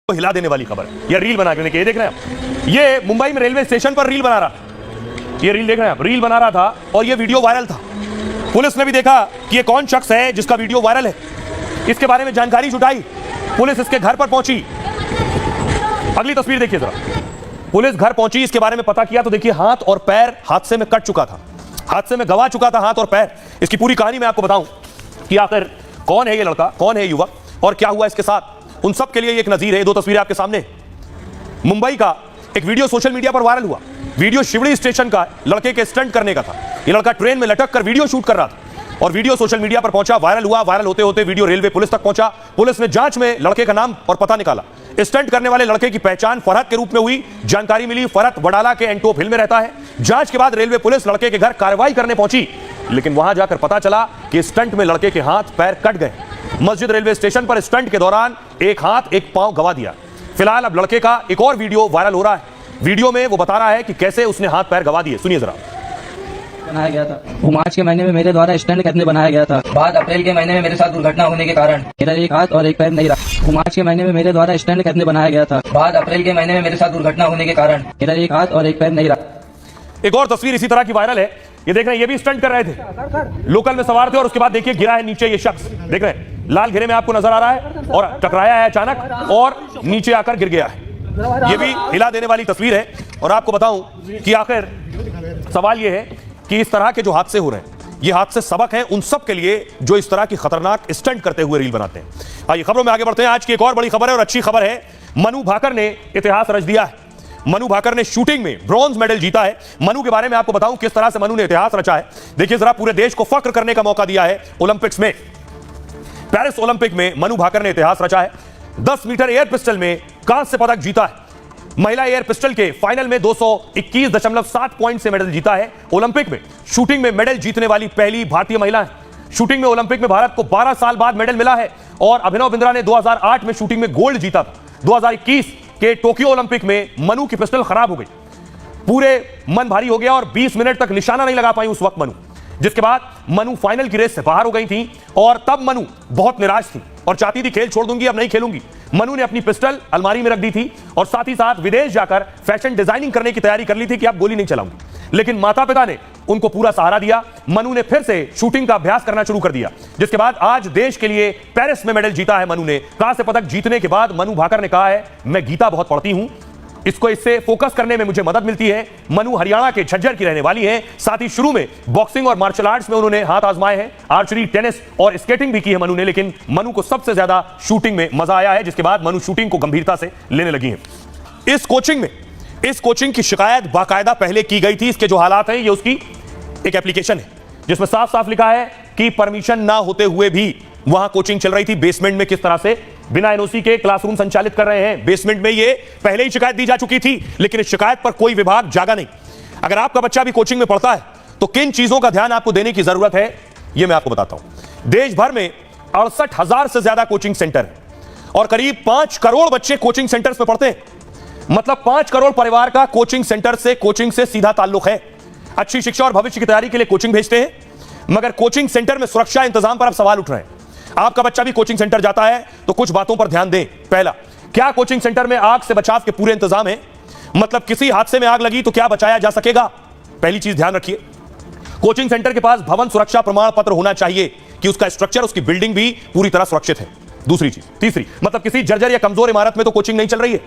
हिला देने वाली खबर है। ये रील बना के ये देख रहे हैं आप, ये मुंबई में रेलवे स्टेशन पर रील बना रहा, ये रील देख रहे हैं आप, रील बना रहा था और ये वीडियो वायरल था। पुलिस ने भी देखा कि ये कौन शख्स है जिसका वीडियो वायरल है। इसके बारे में जानकारी जुटाई, पुलिस इसके घर पर पहुंची। अगली तस्वीर देखिए जरा, पुलिस घर पहुंची, इसके बारे में पता किया तो देखिए हाथ और पैर हादसे में कट चुका था, हादसे में गवा चुका था हाथ और पैर। इसकी पूरी कहानी मैं आपको बताऊं कि आखिर कौन है ये लड़का, कौन है युवक और क्या हुआ इसके साथ, उन सब के लिए एक नजीर है। दो तस्वीरें आपके सामने। मुंबई का एक वीडियो सोशल मीडिया पर वायरल हुआ। वीडियो शिवड़ी स्टेशन का लड़के के स्टंट करने का था। ये लड़का ट्रेन में लटक कर वीडियो शूट कर रहा था और वीडियो सोशल मीडिया पर पहुंचा, वायरल हुआ। वायरल होते होते वीडियो रेलवे पुलिस तक पहुंचा। पुलिस ने जांच में लड़के का नाम और पता निकाला। स्टंट करने वाले लड़के की पहचान फरहत के रूप में हुई। जानकारी मिली फरहत वडाला के एंटोप हिल में रहता है। जांच के बाद रेलवे पुलिस लड़के के घर कार्रवाई करने पहुंची, लेकिन वहां जाकर पता चला कि स्टंट में लड़के के हाथ पैर कट गए। मस्जिद रेलवे स्टेशन पर स्टंट के दौरान एक हाथ एक पांव गवा दिया। फिलहाल अब लड़के का एक और वीडियो वायरल हो रहा है। वीडियो में वो बता रहा है कि कैसे उसने हाथ पैर गवा दिए, सुनिए जरा। बनाया गया था वो मार्च के महीने में मेरे द्वारा स्टंट करने बनाया गया था। बाद अप्रैल के महीने में मेरे साथ दुर्घटना होने के कारण मेरा एक हाथ और एक पैर नहीं रहा। वो मार्च के महीने में मेरे द्वारा स्टंट करने बनाया गया था। बाद अप्रैल के महीने में मेरे साथ दुर्घटना होने के कारण मेरा एक हाथ और एक पैर नहीं रहा। एक और तस्वीर इसी तरह की वायरल है। ये देख रहे हैं, ये भी स्टंट कर रहे थे, लोकल में सवार थे और उसके बाद देखिए गिरा है नीचे। ये शख्स देख रहे हैं, लाल घेरे में आपको नजर आ रहा है और टकराया है अचानक और नीचे आकर गिर गया है। ये भी हिला देने वाली तस्वीर है। और आपको बताऊं कि आखिर सवाल ये है कि इस तरह के जो हादसे हो रहे हैं, ये हादसे सबक हैं उन सब के लिए जो इस तरह की खतरनाक स्टंट करते हुए रील बनाते हैं। आइए खबरों में आगे बढ़ते हैं। आज की एक और बड़ी खबर है और अच्छी खबर है। मनु भाकर ने इतिहास रच दिया है। मनु भाकर ने शूटिंग में ब्रॉन्ज मेडल जीता है। मनु के बारे में आपको बताऊं किस तरह से मनु ने इतिहास रचा है। देखिए जरा, पूरे देश को फख्र करने का मौका दिया है ओलंपिक्स में। पेरिस ओलंपिक में मनु भाकर ने इतिहास रचा है। 10 मीटर एयर पिस्टल में कांस्य पदक जीता है। महिला एयर पिस्टल के फाइनल में 221.7 पॉइंट से मेडल जीता है। ओलंपिक में शूटिंग में मेडल जीतने वाली पहली भारतीय महिला है। शूटिंग में ओलंपिक में भारत को 12 साल बाद मेडल मिला है और अभिनव बिंद्रा ने 2008 में शूटिंग में गोल्ड जीता था। 2021 के टोक्यो ओलंपिक में मनु की पिस्टल खराब हो गई, पूरे मन भारी हो गया और 20 मिनट तक निशाना नहीं लगा पाई उस वक्त मनु, जिसके बाद मनु फाइनल की रेस से बाहर हो गई थी और तब मनु बहुत निराश थी और चाहती थी खेल छोड़ दूंगी, अब नहीं खेलूंगी। मनु ने अपनी पिस्टल अलमारी में रख दी थी और साथ ही साथ विदेश जाकर फैशन डिजाइनिंग करने की तैयारी कर ली थी कि अब गोली नहीं चलाऊंगी, लेकिन माता पिता ने उनको पूरा सहारा दिया। मनु ने फिर से शूटिंग का अभ्यास करना शुरू कर दिया, जिसके बाद आज देश के लिए पेरिस में मेडल जीता है मनु ने। कांस्य पदक जीतने के बाद मनु भाकर ने कहा है, मैं गीता बहुत पढ़ती हूं, इससे फोकस करने में मुझे मदद मिलती है। मनु हरियाणा के झज्जर की रहने वाली हैं। साथ ही शुरू में बॉक्सिंग और मार्शल आर्ट्स में उन्होंने हाथ आजमाए हैं। आर्चरी, टेनिस और स्केटिंग भी की है मनु ने, लेकिन मनु को सबसे ज्यादा शूटिंग में मजा आया है, जिसके बाद मनु शूटिंग को गंभीरता से लेने लगी हैं। इस कोचिंग की शिकायत बाकायदा पहले की गई थी। इसके जो हालात हैं, ये उसकी एक एप्लीकेशन है जिसमें साफ साफ लिखा है कि परमिशन ना होते हुए भी वहां कोचिंग चल रही थी। बेसमेंट में किस तरह से बिना एनओसी के क्लासरूम संचालित कर रहे हैं, बेसमेंट में ये पहले ही शिकायत दी जा चुकी थी, लेकिन इस शिकायत पर कोई विभाग जागा नहीं। अगर आपका बच्चा भी कोचिंग में पढ़ता है तो किन चीजों का ध्यान आपको देने की जरूरत है, यह मैं आपको बताता हूं। देश भर में 68,000 से ज्यादा कोचिंग सेंटर है और करीब 5 करोड़ बच्चे कोचिंग सेंटर्स में पढ़ते हैं। मतलब 5 करोड़ परिवार का कोचिंग से सीधा ताल्लुक है। अच्छी शिक्षा और भविष्य की तैयारी के लिए कोचिंग भेजते हैं, मगर कोचिंग सेंटर में सुरक्षा इंतजाम पर अब सवाल उठ रहे हैं। आपका बच्चा भी कोचिंग सेंटर जाता है तो कुछ बातों पर ध्यान दें। पहला, क्या कोचिंग सेंटर में आग से बचाव के पूरे इंतजाम हैं? मतलब किसी हादसे में आग लगी तो क्या बचाया जा सकेगा? पहली चीज ध्यान रखिए। कोचिंग सेंटर के पास भवन सुरक्षा प्रमाण पत्र होना चाहिए कि उसका स्ट्रक्चर, उसकी बिल्डिंग भी पूरी तरह सुरक्षित है। दूसरी चीज, तीसरी, मतलब किसी जर्जर या कमजोर इमारत में तो कोचिंग नहीं चल रही है।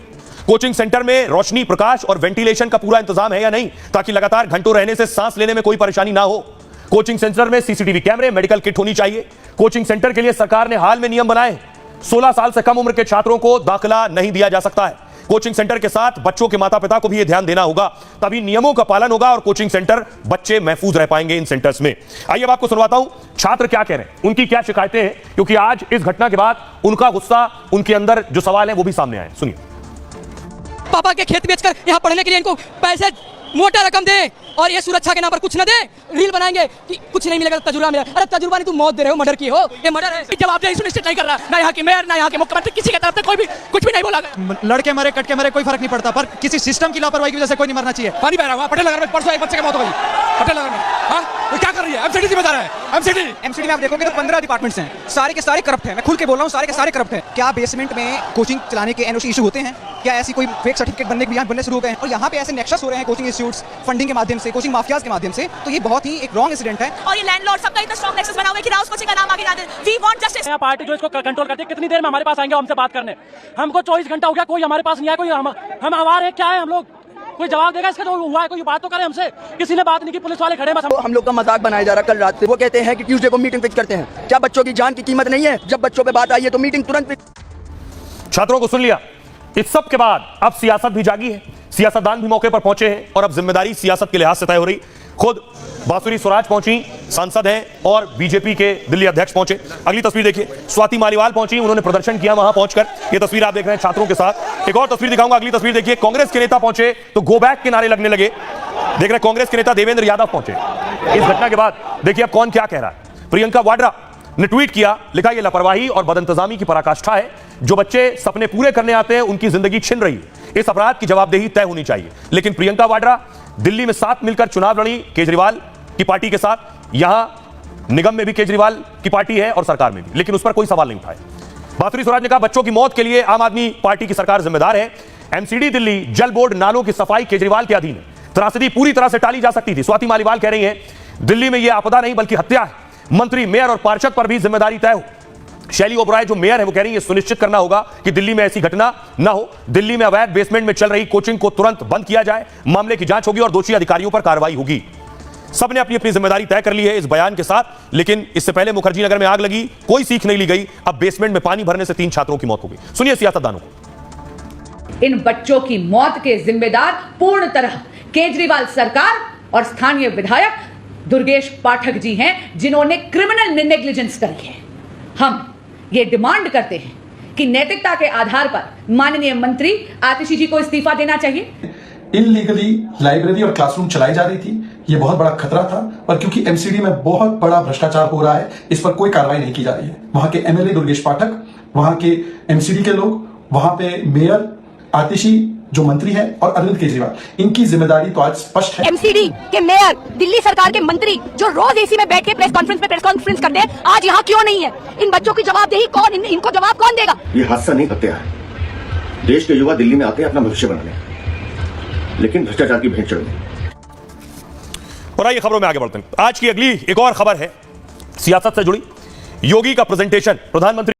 कोचिंग सेंटर में रोशनी, प्रकाश और वेंटिलेशन का पूरा इंतजाम है या नहीं, ताकि लगातार घंटों रहने से सांस लेने में कोई परेशानी ना हो। कोचिंग सेंटर में सीसीटीवी कैमरे, मेडिकल किट होनी चाहिए। कोचिंग सेंटर के लिए सरकार ने हाल में नियम बनाए। 16 साल से कम उम्र के छात्रों को दाखिला नहीं दिया जा सकता है। कोचिंग सेंटर के साथ बच्चों के माता पिता को भी यह ध्यान देना होगा, तभी नियमों का पालन होगा और कोचिंग सेंटर बच्चे महफूज रह पाएंगे इन सेंटर्स में। आइए अब आपको सुनवाता हूं छात्र क्या कह रहे हैं, उनकी क्या शिकायतें हैं, क्योंकि आज इस घटना के बाद उनका गुस्सा, उनके अंदर जो सवाल है वो भी सामने आए। सुनिए। पापा के खेत बेचकर यहाँ पढ़ने के लिए इनको पैसे मोटा रकम दे और ये सुरक्षा के नाम पर कुछ न दे। रील बनाएंगे कि कुछ नहीं मिलेगा, तजुर्बा मिलेगा। अरे तजुर्बा नहीं, तुम मौत दे रहे हो, मर्डर की हो, ये मर्डर है। जवाबदेही सुनिश्चित नहीं कर रहा, ना यहाँ की मेयर, ना यहाँ के मुख्यमंत्री, किसी के तरफ से कोई भी कुछ भी नहीं बोला। लड़के मरे, कट के मरे, कोई फर्क नहीं पड़ता, पर किसी सिस्टम की लापरवाही की वजह से कोई नहीं मरना चाहिए। पानी बह रहा हुआ पटेल नगर में, परसों एक बच्चे का मौत हो गई पटेल नगर में। हाँ, क्या कर रही जिम्मेदारी है, एमसीडी जिम्मेदार है। एमसीडी में आप देखोगे तो 15 डिपार्टमेंट्स हैं, सारे के सारे करप्ट हैं। मैं खुल के बोल रहा हूँ, सारे के सारे करप्ट हैं। क्या बेसमेंट में कोचिंग चलाने के एनओसी इशू होते हैं? क्या ऐसी कोई फेक सर्टिफिकेट बनने के यहाँ बनने शुरू हो गए हैं? और यहाँ पे ऐसे नेक्सस हो रहे हैं कोचिंग इंस्टीट्यूट्स फंडिंग के माध्यम से, कोचिंग माफियाज के माध्यम से। तो ये बहुत ही एक रॉन्ग इंसिडेंट है। और ये लैंडलॉर्ड सबका इतना स्ट्रॉन्ग नेक्सस बना हुआ है कि राउस कोचिंग का नाम आगे ना दे। We want justice. यहाँ पार्टी जो इसको कंट्रोल करती है, कितनी देर में हमारे पास आएंगे हमसे बात करने? हमको 24 घंटा हो गया, कोई हमारे पास नहीं आया। कोई हम आवार है क्या है? हम लोग कोई जवाब देगा इसका? जो हुआ है कोई बात तो करे हमसे। किसी ने बात नहीं की, पुलिस वाले खड़े बस। हम लोग का मजाक बनाया जा रहा है। कल रात से वो कहते हैं कि ट्यूसडे को मीटिंग फिक्स करते हैं। क्या बच्चों की जान की कीमत नहीं है? जब बच्चों पे बात आई है तो मीटिंग तुरंत फिक्स। छात्रों को सुन लिया। इस सब के बाद अब सियासत भी जागी है, सियासतदान भी मौके पर पहुंचे हैं और अब जिम्मेदारी सियासत के लिहाज से तय हो रही। खुद बांसुरी स्वराज पहुंची, सांसद हैं, और बीजेपी के दिल्ली अध्यक्ष पहुंचे। अगली तस्वीर देखिए, स्वाति मालीवाल पहुंची, उन्होंने प्रदर्शन किया वहां पहुंचकर। ये तस्वीर आप देख रहे हैं छात्रों के साथ। एक और तस्वीर दिखाऊंगा, अगली तस्वीर देखिए, कांग्रेस के नेता पहुंचे तो गो बैक के नारे लगने लगे। देख रहे हैं कांग्रेस के नेता देवेंद्र यादव पहुंचे। इस घटना के बाद देखिए अब कौन क्या कह रहा है। प्रियंका वाड्रा ने ट्वीट किया, लिखा ये लापरवाही और बदइंतजामी की पराकाष्ठा है। जो बच्चे सपने पूरे करने आते हैं उनकी जिंदगी छिन रही है। इस अपराध की जवाबदेही तय होनी चाहिए। लेकिन प्रियंका वाड्रा दिल्ली में साथ मिलकर चुनाव लड़ी केजरीवाल की पार्टी के साथ। यहां निगम में भी केजरीवाल की पार्टी है और सरकार में भी, लेकिन उस पर कोई सवाल नहीं उठाए। बांसुरी स्वराज ने कहा बच्चों की मौत के लिए आम आदमी पार्टी की सरकार जिम्मेदार है। एमसीडी दिल्ली जल बोर्ड नालों की सफाई केजरीवाल के अधीन है। त्रासदी पूरी तरह से टाली जा सकती थी। स्वाति मालीवाल कह रही है दिल्ली में यह आपदा नहीं बल्कि हत्या है। मंत्री, मेयर और पार्षद पर भी जिम्मेदारी तय हो। शैली ओबराय जो मेयर है वो कह रही है सुनिश्चित करना होगा कि दिल्ली में ऐसी घटना ना हो। दिल्ली में अवैध बेसमेंट में चल रही कोचिंग को तुरंत बंद किया जाए। मामले की जांच होगी और दोषी अधिकारियों पर कार्रवाई होगी। सबने अपनी अपनी जिम्मेदारी तय कर ली है इस बयान के साथ। लेकिन इससे पहले मुखर्जी नगर में आग लगी, कोई सीख नहीं ली गई। अब बेसमेंट में पानी भरने से 3 छात्रों की मौत हो गई। सुनिए सियासतदानों को। इन बच्चों की मौत के जिम्मेदार पूर्ण तरह केजरीवाल सरकार और स्थानीय विधायक दुर्गेश पाठक जी हैं, जिन्होंने क्रिमिनल नेग्लिजेंस करी है। हम ये डिमांड करते हैं कि नैतिकता के आधार पर माननीय मंत्री आतिशी जी को इस्तीफा देना चाहिए। इलीगली लाइब्रेरी और क्लासरूम चलाई जा रही थी, ये बहुत बड़ा खतरा था। पर क्योंकि एमसीडी में बहुत बड़ा भ्रष्टाचार हो रहा है, इस पर कोई कार्रवाई नहीं की जा रही है। वहां के एमएलए दुर्गेश पाठक, वहां के एमसीडी के लोग, वहां पे मेयर आतिशी जो मंत्री है और अरविंद केजरीवाल, इनकी जिम्मेदारी तो आज स्पष्ट है। एमसीडी के मेयर, दिल्ली सरकार के मंत्री जो रोज एसी में बैठ के प्रेस कॉन्फ्रेंस करते हैं, आज यहाँ क्यों नहीं है? इन बच्चों की जवाबदेही कौन, इनको जवाब कौन देगा? ये हादसा नहीं हत्या है। देश के युवा दिल्ली में आते हैं अपना भविष्य बनाने, लेकिन भ्रष्टाचार की भेंट चढ़ने। और आइए खबरों में आगे बढ़ते हैं। आज की अगली एक और खबर है सियासत से जुड़ी। योगी का प्रेजेंटेशन, प्रधानमंत्री